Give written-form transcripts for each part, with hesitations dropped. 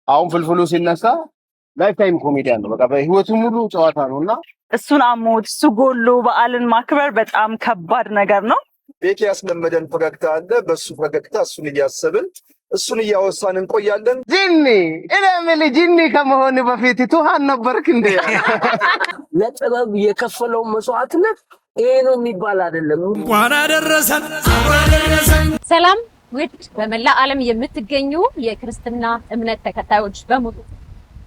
አሁን ፍልፍሉ ሲነሳ ላይፍ ታይም ኮሜዲያን ነው። በቃ በህይወቱ ሙሉ ጨዋታ ነውና እሱን አሞት እሱ ጎሎ በዓልን ማክበር በጣም ከባድ ነገር ነው። ቤት ያስለመደን ፈገግታ አለ። በሱ ፈገግታ እሱን እያሰብን እሱን እያወሳን እንቆያለን። ጂኒ እኔ ጂኒ ከመሆን በፊት ቱሃን ነበርክ እንዴ? ለጥበብ የከፈለው መስዋዕትነት ይሄ ነው የሚባል አይደለም። እንኳን አደረሰን። ሰላም ውድ በመላ ዓለም የምትገኙ የክርስትና እምነት ተከታዮች በሙሉ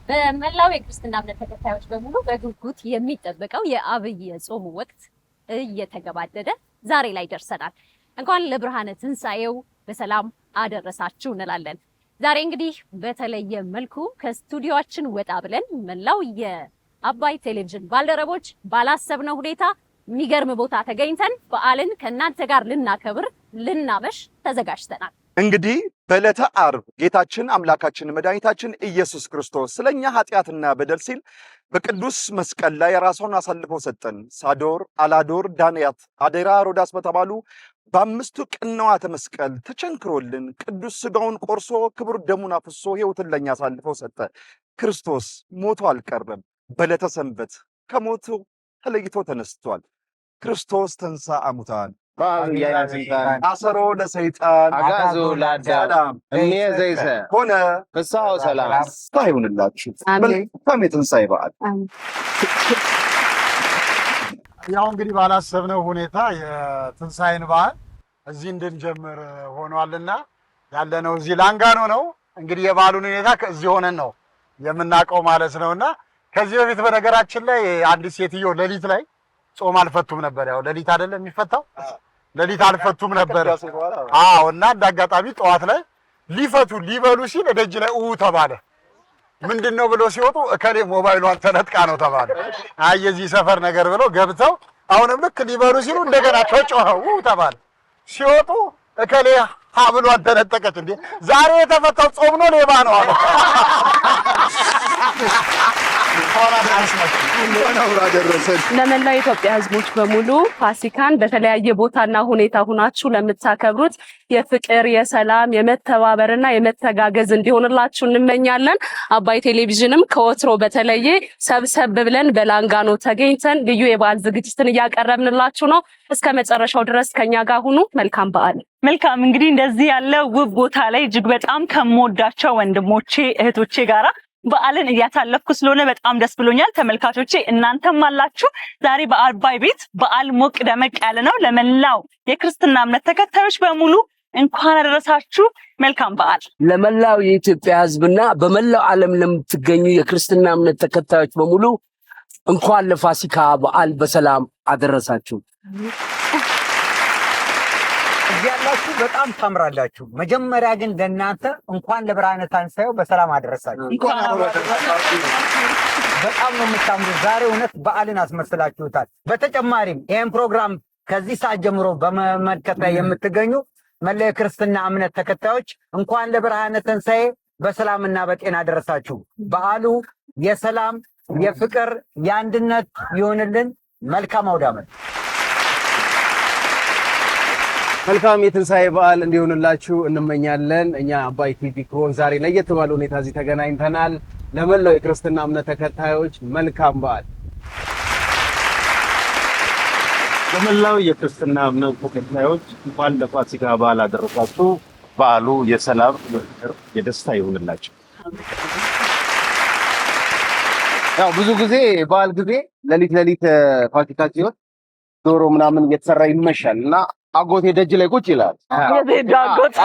በመላው የክርስትና እምነት ተከታዮች በሙሉ በጉጉት የሚጠበቀው የአብይ ጾም ወቅት እየተገባደደ ዛሬ ላይ ደርሰናል። እንኳን ለብርሃነ ትንሣኤው በሰላም አደረሳችሁ እንላለን። ዛሬ እንግዲህ በተለየ መልኩ ከስቱዲዮአችን ወጣ ብለን መላው የአባይ ቴሌቪዥን ባልደረቦች ባላሰብነው ሁኔታ የሚገርም ቦታ ተገኝተን በዓልን ከእናንተ ጋር ልናከብር ልናመሽ ተዘጋጅተናል። እንግዲህ በዕለተ ዓርብ ጌታችን አምላካችን መድኃኒታችን ኢየሱስ ክርስቶስ ስለኛ ኃጢአትና በደል ሲል በቅዱስ መስቀል ላይ ራሱን አሳልፎ ሰጠን። ሳዶር፣ አላዶር፣ ዳንያት፣ አዴራ፣ ሮዳስ በተባሉ በአምስቱ ቅንዋተ መስቀል ተቸንክሮልን ቅዱስ ሥጋውን ቆርሶ ክቡር ደሙን አፍሶ ሕይወትን ለኛ አሳልፎ ሰጠ። ክርስቶስ ሞቶ አልቀረም። በዕለተ ሰንበት ከሞቱ ተለይቶ ተነስቷል። ክርስቶስ ተንሥአ እሙታን አሰሮ ለሰይጣን አጋዞ ለአዳም እምይእዜሰ ሆነ ፍስሐ ሰላም ይሁንላችሁ። መልካም የትንሣኤ በዓል። ያው እንግዲህ ባላሰብነው ሁኔታ የትንሣኤን በዓል እዚህ እንድንጀምር ሆኗልና ያለነው እዚህ ላንጋኖ ነው። እንግዲህ የበዓሉን ሁኔታ ከዚህ ሆነን ነው የምናውቀው ማለት ነውና ከዚህ በፊት በነገራችን ላይ አንዲት ሴትዮ ሌሊት ላይ ጾም አልፈቱም ነበር። ያው ሌሊት አይደለም የሚፈታው፣ ሌሊት አልፈቱም ነበር። አዎ። እና እንዳጋጣሚ ጠዋት ላይ ሊበሉ ሲል ደጅ ላይ ተባለ። ምንድነው ብሎ ሲወጡ እከሌ ሞባይሏን ተነጥቃ ነው ተባለ። አይ የዚህ ሰፈር ነገር ብለው ገብተው አሁንም ልክ ሊበሉ ሲሉ እንደገና ተጮኸው ተባለ። ሲወጡ እከሌ ሀብሏን ተነጠቀች። እንዴ ዛሬ የተፈታው ጾም ነው ሌባ ነው አሉ። ለመላው የኢትዮጵያ ሕዝቦች በሙሉ ፋሲካን በተለያየ ቦታና ሁኔታ ሁናችሁ ለምታከብሩት የፍቅር፣ የሰላም፣ የመተባበርና የመተጋገዝ እንዲሆንላችሁ እንመኛለን። አባይ ቴሌቪዥንም ከወትሮ በተለየ ሰብሰብ ብለን በላንጋኖ ተገኝተን ልዩ የበዓል ዝግጅትን እያቀረብንላችሁ ነው። እስከ መጨረሻው ድረስ ከኛ ጋር ሁኑ። መልካም በዓል። መልካም። እንግዲህ እንደዚህ ያለ ውብ ቦታ ላይ እጅግ በጣም ከምወዳቸው ወንድሞቼ እህቶቼ ጋራ በዓልን እያሳለፍኩ ስለሆነ በጣም ደስ ብሎኛል። ተመልካቾቼ እናንተም አላችሁ። ዛሬ በአባይ ቤት በዓል ሞቅ ደመቅ ያለ ነው። ለመላው የክርስትና እምነት ተከታዮች በሙሉ እንኳን አደረሳችሁ። መልካም በዓል። ለመላው የኢትዮጵያ ሕዝብና በመላው ዓለም ለምትገኙ የክርስትና እምነት ተከታዮች በሙሉ እንኳን ለፋሲካ በዓል በሰላም አደረሳችሁ። ያላችሁ በጣም ታምራላችሁ። መጀመሪያ ግን ለእናንተ እንኳን ለብርሃነ ትንሣኤው በሰላም አደረሳችሁ። በጣም ነው የምታምሩት። ዛሬ እውነት በዓልን አስመስላችሁታል። በተጨማሪም ይህን ፕሮግራም ከዚህ ሰዓት ጀምሮ በመመልከት ላይ የምትገኙ መላ የክርስትና እምነት ተከታዮች እንኳን ለብርሃነ ትንሣኤ በሰላምና በጤና አደረሳችሁ። በዓሉ የሰላም፣ የፍቅር፣ የአንድነት ይሆንልን። መልካም አውደ ዓመት። መልካም የትንሣኤ በዓል እንዲሆንላችሁ እንመኛለን። እኛ አባይ ቲቪ ክሮን ዛሬ ለየት ባለ ሁኔታ እዚህ ተገናኝተናል። ለመላው የክርስትና እምነት ተከታዮች መልካም በዓል። ለመላው የክርስትና እምነት ተከታዮች እንኳን ለፋሲካ በዓል አደረሳችሁ። በዓሉ የሰላም፣ የፍቅር፣ የደስታ ይሁንላችሁ። ያው ብዙ ጊዜ በዓል ጊዜ ሌሊት ፋሲካ ሲሆን ዶሮ ምናምን እየተሰራ ይመሻል እና አጎቴ ደጅ ላይ ቁጭ ይላል። አጎት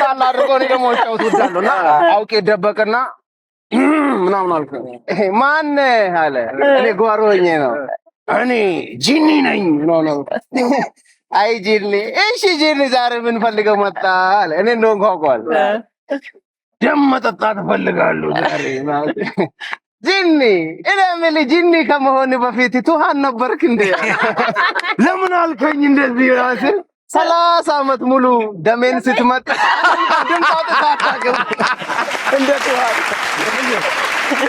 ታላ አድርጎ እኔ ደግሞ ጫውት ወዳለሁ እና አውቄ ደበቅና ምናምን አልኩ። ማን አለ። እኔ ጓሮ ሆኜ ነው። እኔ ጂኒ ነኝ ነው። አይ ጂኒ፣ እሺ ጂኒ ዛሬ ምን ፈልገው መጣ አለ። እኔ እንደሆንኩ አውቀዋል። ደም መጠጣት እፈልጋለሁ ዛሬ ጂኒ እኔ የምልህ ጂኒ ከመሆን በፊት ቱሃን ነበርክ እንዴ? ለምን አልከኝ እንደዚህ? ራስ 30 ዓመት ሙሉ ደሜን ስትመጣ ድምፅ አውጥተህ አታውቅም። እንደ ተዋል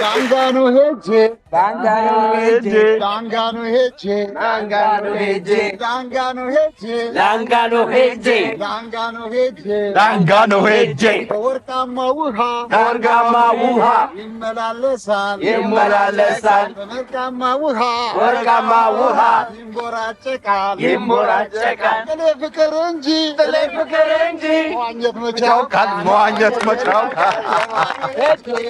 ላንጋኖ ሄጄ ላንጋኖ ሄጄ ላንጋኖ ሄጄ ላንጋኖ ሄጄ ላንጋኖ ሄጄ ላንጋኖ ሄጄ ላንጋኖ ሄጄ ላንጋኖ ሄጄ በወርቃማ ውሃ ወርቃማ ውሃ ይመላለሳል ይመላለሳል በወርቃማ ውሃ ወርቃማ ውሃ ይንቦራጨቃል ይንቦራጨቃል ጥሌ ፍቅር እንጂ ፍቅር እንጂ መዋኘት መቻው መዋኘት መቻው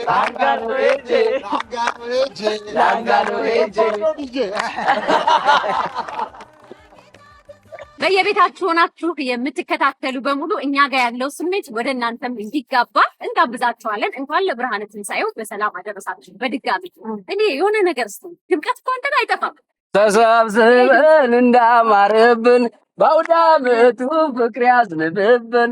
ላንጋኖ ሄጄ ላንጋኖ ሄጄ ላንጋኖ ሄጄ በየቤታችሁ ሆናችሁ የምትከታተሉ በሙሉ እኛ ጋር ያለው ስሜት ወደ እናንተም እንዲጋባ እንጋብዛችኋለን። እንኳን ለብርሃነ ትንሣኤው በሰላም አደረሳችሁ። በድጋሚ እኔ የሆነ ነገር እስቲ ድምቀት እኮ እንትን አይጠፋም። ተሰብስበን እንዳማረብን በአውደ ዓመቱ ፍቅር ያዝንብብን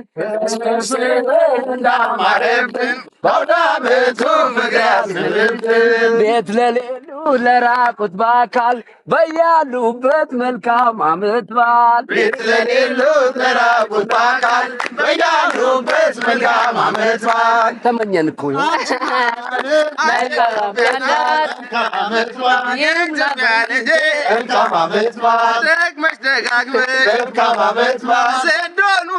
እንዳማረብን በአውደ ዓመቱ ፍቅር ያዝንብብን ቤት ለሌሉ ለራቁት በአካል በያሉበት መልካም ዓመት በዓል ቤት ለሌሉ ለራቁት በአካል በያሉበት መልካም ዓመት በዓል ተመኘን እኮ መልካም ዓመት በዓል ደግመሽ ደጋግመሽ መልካም ዓመት በዓል ዘንዶኑ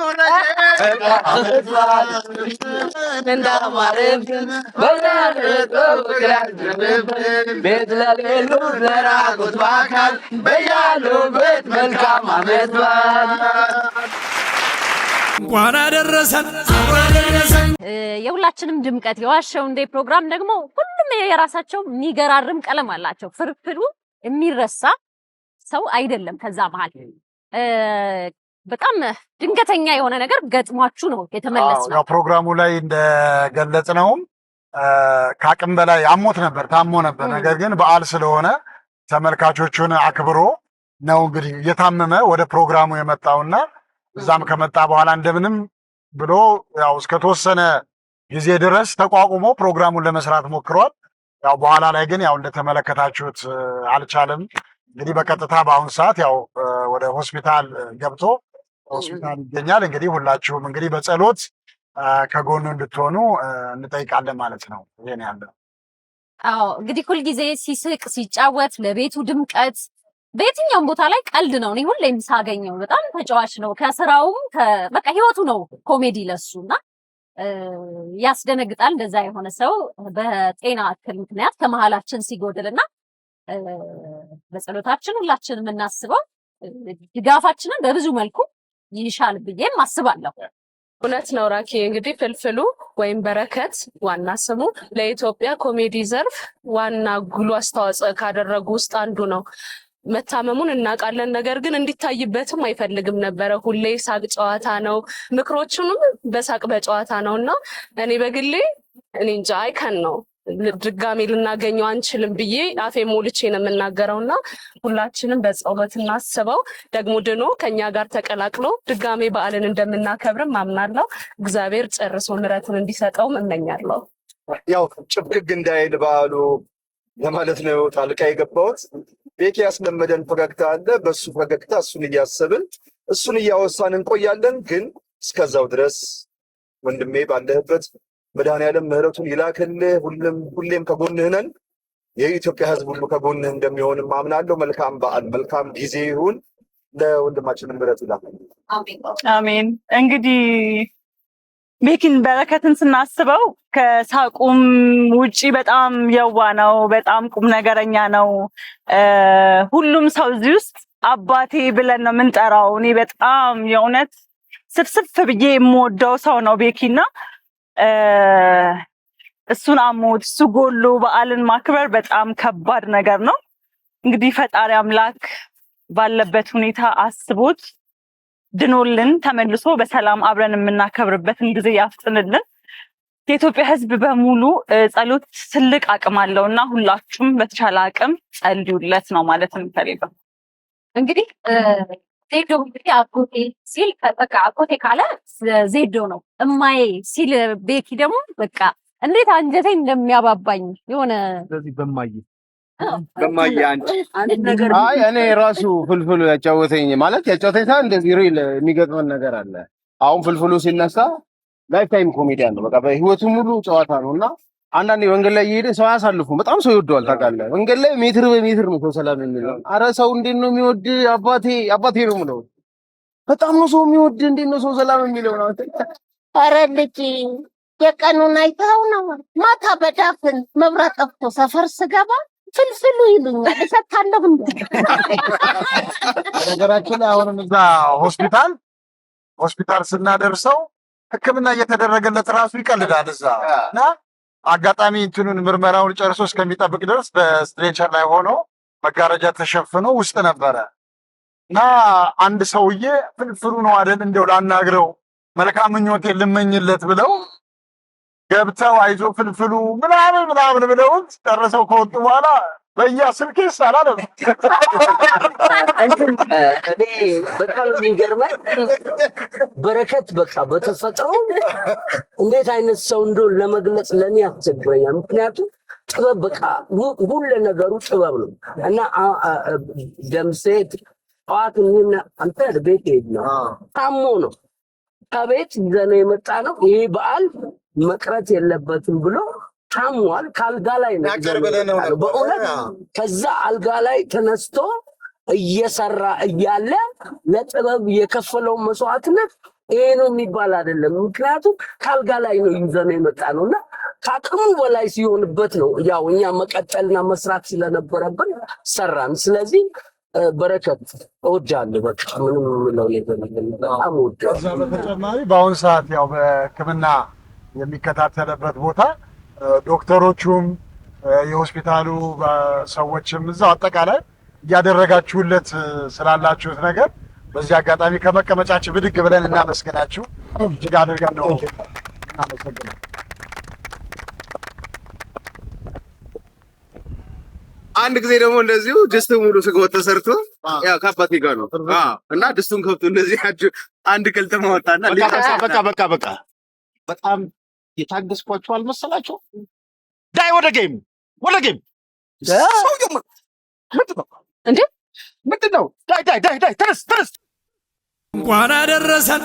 እንዳማረብን በያሉበት ፍቅር ያዝንብብን ቤት ለሌሉ ለራቁት በአካል በያሉበት መልካም ዓመት በዓል እንኳን አደረሰን። የሁላችንም ድምቀት የዋሸው እንዴ ፕሮግራም ደግሞ ሁሉም የራሳቸው የሚገራርም ቀለም አላቸው። ፍርፍሩ የሚረሳ ሰው አይደለም። ከዛ መሃል በጣም ድንገተኛ የሆነ ነገር ገጥሟችሁ ነው የተመለስነው። ያው ፕሮግራሙ ላይ እንደገለጽነውም ከአቅም በላይ አሞት ነበር፣ ታሞ ነበር። ነገር ግን በዓል ስለሆነ ተመልካቾቹን አክብሮ ነው እንግዲህ እየታመመ ወደ ፕሮግራሙ የመጣውና እዛም ከመጣ በኋላ እንደምንም ብሎ ያው እስከተወሰነ ጊዜ ድረስ ተቋቁሞ ፕሮግራሙን ለመስራት ሞክሯል። ያው በኋላ ላይ ግን ያው እንደተመለከታችሁት አልቻለም። እንግዲህ በቀጥታ በአሁኑ ሰዓት ያው ወደ ሆስፒታል ገብቶ ሆስፒታል ይገኛል። እንግዲህ ሁላችሁም እንግዲህ በጸሎት ከጎኑ እንድትሆኑ እንጠይቃለን ማለት ነው። ይሄን ያለ አዎ እንግዲህ ሁልጊዜ ሲስቅ ሲጫወት ለቤቱ ድምቀት በየትኛውም ቦታ ላይ ቀልድ ነው። እኔ ሁሌም ሳገኘው በጣም ተጫዋች ነው። ከስራውም በቃ ህይወቱ ነው ኮሜዲ ለሱና ያስደነግጣል። እንደዛ የሆነ ሰው በጤና እክል ምክንያት ከመሃላችን ሲጎድልና በጸሎታችን ሁላችንም የምናስበው ድጋፋችንን በብዙ መልኩ ይሻል ብዬም አስባለሁ። እውነት ነው ራኪ። እንግዲህ ፍልፍሉ ወይም በረከት ዋና ስሙ ለኢትዮጵያ ኮሜዲ ዘርፍ ዋና ጉሉ አስተዋጽኦ ካደረጉ ውስጥ አንዱ ነው። መታመሙን እናውቃለን። ነገር ግን እንዲታይበትም አይፈልግም ነበረ። ሁሌ ሳቅ ጨዋታ ነው፣ ምክሮቹንም በሳቅ በጨዋታ ነው እና እኔ በግሌ እኔ እንጃ አይከን ነው ድጋሜ ልናገኘው አንችልም ብዬ አፌ ሞልቼ ነው የምናገረው እና ሁላችንም በጸሎት እናስበው። ደግሞ ድኖ ከኛ ጋር ተቀላቅሎ ድጋሜ በዓልን እንደምናከብርም አምናለሁ። እግዚአብሔር ጨርሶ ምሕረቱን እንዲሰጠውም እመኛለሁ። ያው ጭብግግ እንዳይል በዓሉ ለማለት ነው ጣልቃ የገባሁት። ቤኪ ያስለመደን ፈገግታ አለ። በሱ ፈገግታ እሱን እያሰብን እሱን እያወሳን እንቆያለን። ግን እስከዛው ድረስ ወንድሜ ባለህበት መድኃኔዓለም ምሕረቱን ይላክልህ። ሁሌም ከጎንህ ነን። የኢትዮጵያ ሕዝብ ሁሉ ከጎንህ እንደሚሆንም አምናለሁ። መልካም በዓል፣ መልካም ጊዜ ይሁን። ለወንድማችን ምሕረት ይላክልህ። አሜን። እንግዲህ ቤኪን በረከትን ስናስበው ከሳቁም ውጪ በጣም የዋ ነው፣ በጣም ቁም ነገረኛ ነው። ሁሉም ሰው እዚህ ውስጥ አባቴ ብለን ነው የምንጠራው። እኔ በጣም የእውነት ስፍስፍ ብዬ የምወደው ሰው ነው ቤኪና እሱን አሞት እሱ ጎሎ በዓልን ማክበር በጣም ከባድ ነገር ነው። እንግዲህ ፈጣሪ አምላክ ባለበት ሁኔታ አስቦት ድኖልን ተመልሶ በሰላም አብረን የምናከብርበትን ጊዜ ያፍጥንልን። የኢትዮጵያ ሕዝብ በሙሉ ጸሎት ትልቅ አቅም አለውና ሁላችሁም በተቻለ አቅም ጸልዩለት ነው ማለት የምፈልገው። እንግዲህ ዜዶ እንግዲህ አጎቴ ሲል በቃ አጎቴ ካለ ዜዶ ነው። እማዬ ሲል ቤኪ ደግሞ በቃ እንዴት አንጀቴ እንደሚያባባኝ የሆነ ስለዚህ በማየ አይ እኔ ራሱ ፍልፍሉ ያጫወተኝ ማለት ያጫወተኝ እንደዚህ ሪል የሚገጥመን ነገር አለ። አሁን ፍልፍሉ ሲነሳ ላይፍ ታይም ኮሜዲያን ነው። በቃ በህይወቱ ሙሉ ጨዋታ ነውና አንዳንዴ መንገድ ላይ እየሄደ ሰው አያሳልፉም። በጣም ሰው ይወደዋል ታውቃለህ። መንገድ ላይ ሜትር በሜትር ነው ሰው ሰላም የሚለው። አረ ሰው እንዴት ነው የሚወድ አባቴ ነው የምለው። በጣም ነው ሰው የሚወድ። እንዴት ነው ሰው ሰላም የሚለው ነው። አረ ልጅ የቀኑን አይተኸው ነው። ማታ በዳፍን መብራት ጠፍቶ ሰፈር ስገባ ፍልፍሉ ይሉኛል። እሰታለሁ እንዴ? ነገራችን ላይ አሁንም እዛ ሆስፒታል ስናደርሰው ሕክምና እየተደረገለት ራሱ ይቀልዳል እዛ እና አጋጣሚ እንትኑን ምርመራውን ጨርሶ እስከሚጠብቅ ድረስ በስትሬቸር ላይ ሆኖ መጋረጃ ተሸፍኖ ውስጥ ነበረ እና አንድ ሰውዬ ፍልፍሉ ነው አይደል እንደው ላናግረው መልካም ምኞቴን ልመኝለት ብለው ገብተው አይዞ ፍልፍሉ ምናምን ብለውት ጨርሰው ከወጡ በኋላ በያ ስልክ ይሳላል። እኔ በጣም የሚገርመኝ በረከት በቃ በተፈጥሮ እንዴት አይነት ሰው እንደሆነ ለመግለጽ ለኔ ያስቸግረኛል። ምክንያቱም ጥበብ በቃ ሁሉ ነገሩ ጥበብ ነው እና ደምሴ ጠዋት እኔና አንተ ቤት ሄድ ነው ታሞ ነው ከቤት ይዘን የመጣ ነው። ይሄ በዓል መቅረት የለበትም ብሎ ታሟል። ከአልጋ ላይ ነው በእውነት ከዛ አልጋ ላይ ተነስቶ እየሰራ እያለ ለጥበብ የከፈለው መስዋዕትነት ይሄ ነው የሚባል አይደለም። ምክንያቱም ከአልጋ ላይ ነው ይዘን የመጣ ነውና ከአቅሙ በላይ ሲሆንበት ነው ያው እኛ መቀጠልና መስራት ስለነበረብን ሰራን። ስለዚህ በረከት እወዳለሁ። በቃ ምንም ነው በጣም እወዳለሁ። ከዛ በተጨማሪ በአሁኑ ሰዓት ያው በሕክምና የሚከታተልበት ቦታ ዶክተሮቹም የሆስፒታሉ ሰዎችም እዛው አጠቃላይ እያደረጋችሁለት ስላላችሁት ነገር በዚህ አጋጣሚ ከመቀመጫችን ብድግ ብለን እናመስግናችሁ እጅግ አድርገን ነው እናመሰግናለን። አንድ ጊዜ ደግሞ እንደዚሁ ድስት ሙሉ ስጋ ተሰርቶ ያው ከአባቴ ጋር ነው እና ድስቱን ከብቶ እንደዚህ አንድ ቅልጥ ማወጣና በቃ በጣም የታገስኳቸው አልመሰላቸው። ዳይ ወደ ጌም ምንድን ነው? ዳይ ተነስ እንኳን አደረሰን